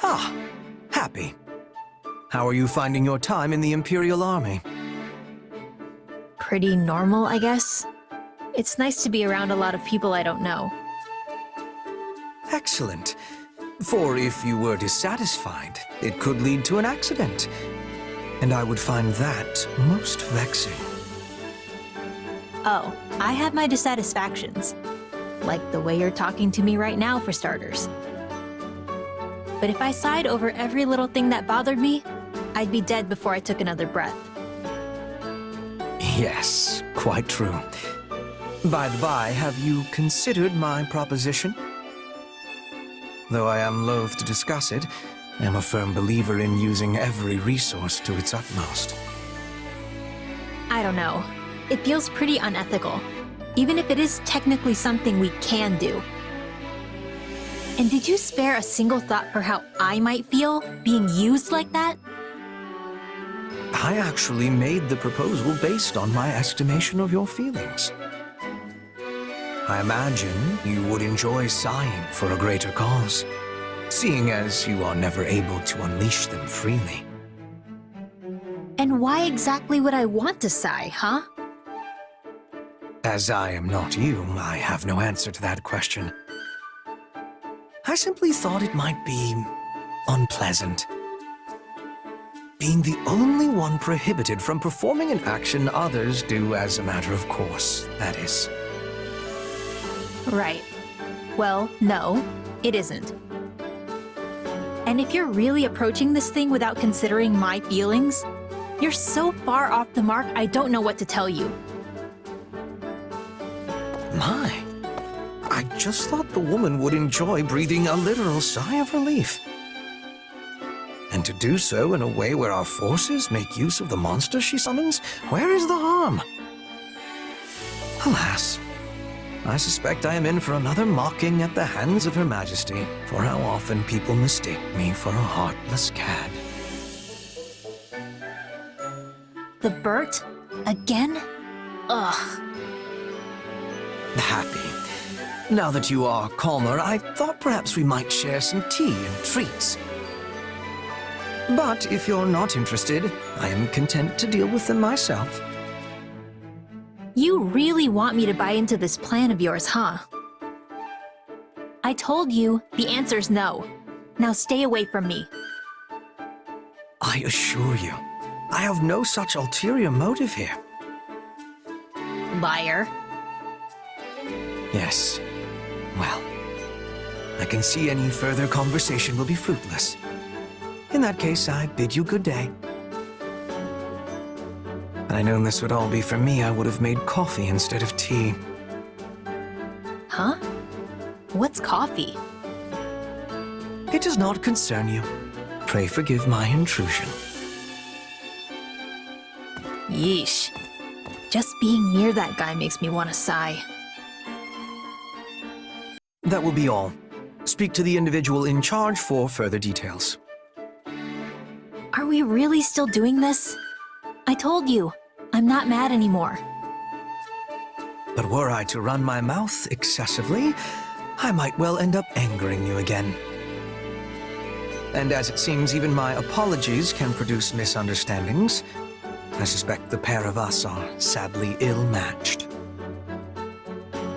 Ah, Happy. How are you finding your time in the Imperial Army? Pretty normal, I guess. It's nice to be around a lot of people I don't know. Excellent. For if you were dissatisfied, it could lead to an accident. And I would find that most vexing. Oh, I have my dissatisfactions. Like the way you're talking to me right now, for starters. But if I sighed over every little thing that bothered me, I'd be dead before I took another breath. Yes, quite true. By the by, have you considered my proposition? Though I am loath to discuss it, I am a firm believer in using every resource to its utmost. I don't know. It feels pretty unethical, even if it is technically something we can do. And did you spare a single thought for how I might feel being used like that? I actually made the proposal based on my estimation of your feelings. I imagine you would enjoy sighing for a greater cause, seeing as you are never able to unleash them freely. And why exactly would I want to sigh, huh? As I am not you, I have no answer to that question. I simply thought it might be unpleasant. Being the only one prohibited from performing an action others do as a matter of course, that is. Right. Well, no, it isn't. And if you're really approaching this thing without considering my feelings, you're so far off the mark I don't know what to tell you. My, I just thought the woman would enjoy breathing a literal sigh of relief. And to do so in a way where our forces make use of the monster she summons, where is the harm? Alas, I suspect I am in for another mocking at the hands of Her Majesty for how often people mistake me for a heartless cad. The Bert? Again? Ugh. Happy. Now that you are calmer, I thought perhaps we might share some tea and treats. But if you're not interested, I am content to deal with them myself. You really want me to buy into this plan of yours, huh? I told you, the answer's no. Now stay away from me. I assure you, I have no such ulterior motive here. Liar. Yes. Well, I can see any further conversation will be fruitless. In that case, I bid you good day. Had I known this would all be for me, I would have made coffee instead of tea. Huh? What's coffee? It does not concern you. Pray forgive my intrusion. Yeesh. Just being near that guy makes me want to sigh. That will be all. Speak to the individual in charge for further details. Are we really still doing this? I told you, I'm not mad anymore. But were I to run my mouth excessively, I might well end up angering you again. And as it seems even my apologies can produce misunderstandings, I suspect the pair of us are sadly ill-matched.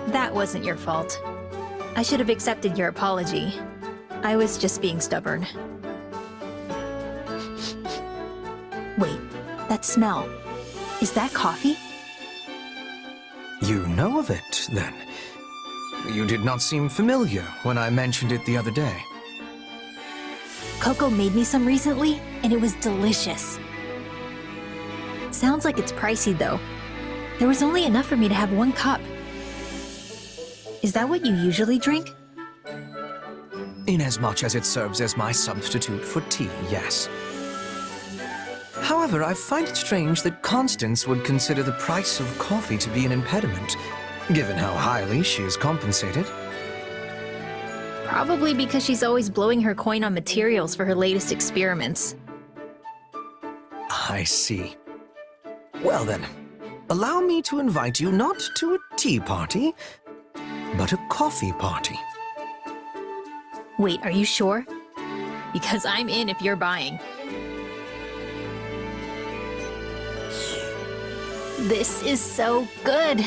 That wasn't your fault. I should have accepted your apology. I was just being stubborn. Wait, that smell. Is that coffee? You know of it, then? You did not seem familiar when I mentioned it the other day. Coco made me some recently, and it was delicious. Sounds like it's pricey, though. There was only enough for me to have 1 cup. Is that what you usually drink? Inasmuch as it serves as my substitute for tea, yes. However, I find it strange that Constance would consider the price of coffee to be an impediment, given how highly she is compensated. Probably because she's always blowing her coin on materials for her latest experiments. I see. Well then, allow me to invite you not to a tea party, but a coffee party. Wait, are you sure? because I'm in if you're buying. This is so good.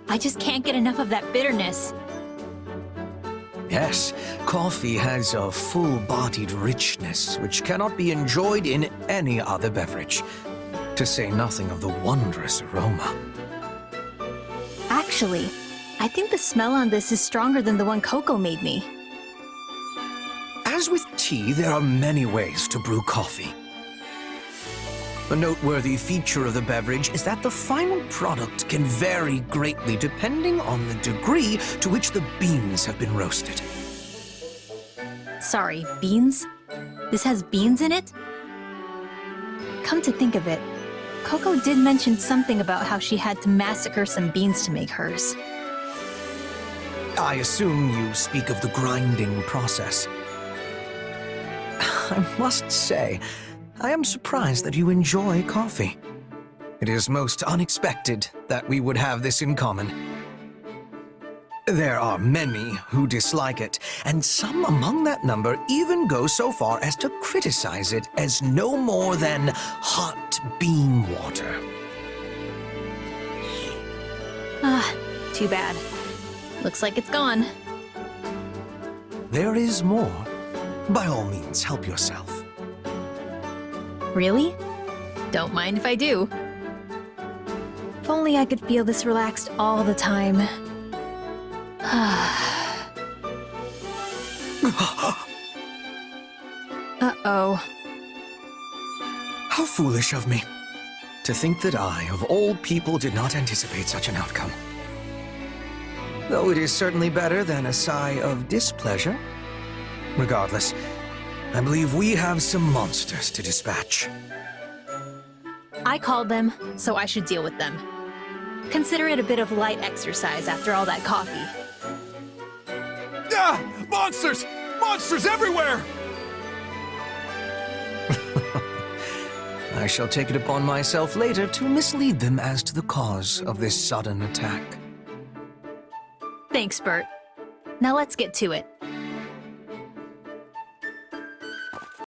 I just can't get enough of that bitterness. Yes, coffee has a full-bodied richness which cannot be enjoyed in any other beverage, to say nothing of the wondrous aroma. Actually, I think the smell on this is stronger than the one Coco made me. As with tea, there are many ways to brew coffee. A noteworthy feature of the beverage is that the final product can vary greatly depending on the degree to which the beans have been roasted. Sorry, beans? This has beans in it? Come to think of it, Coco did mention something about how she had to massacre some beans to make hers. I assume you speak of the grinding process. I must say, I am surprised that you enjoy coffee. It is most unexpected that we would have this in common. There are many who dislike it, and some among that number even go so far as to criticize it as no more than hot bean water. Ah, too bad. Looks like it's gone. There is more. By all means, help yourself. Really? Don't mind if I do. If only I could feel this relaxed all the time. Uh-oh. How foolish of me. To think that I, of all people, did not anticipate such an outcome. Though it is certainly better than a sigh of displeasure. Regardless, I believe we have some monsters to dispatch. I called them, so I should deal with them. Consider it a bit of light exercise after all that coffee. Ah! Monsters! Monsters everywhere! I shall take it upon myself later to mislead them as to the cause of this sudden attack. Thanks, Bert. Now let's get to it.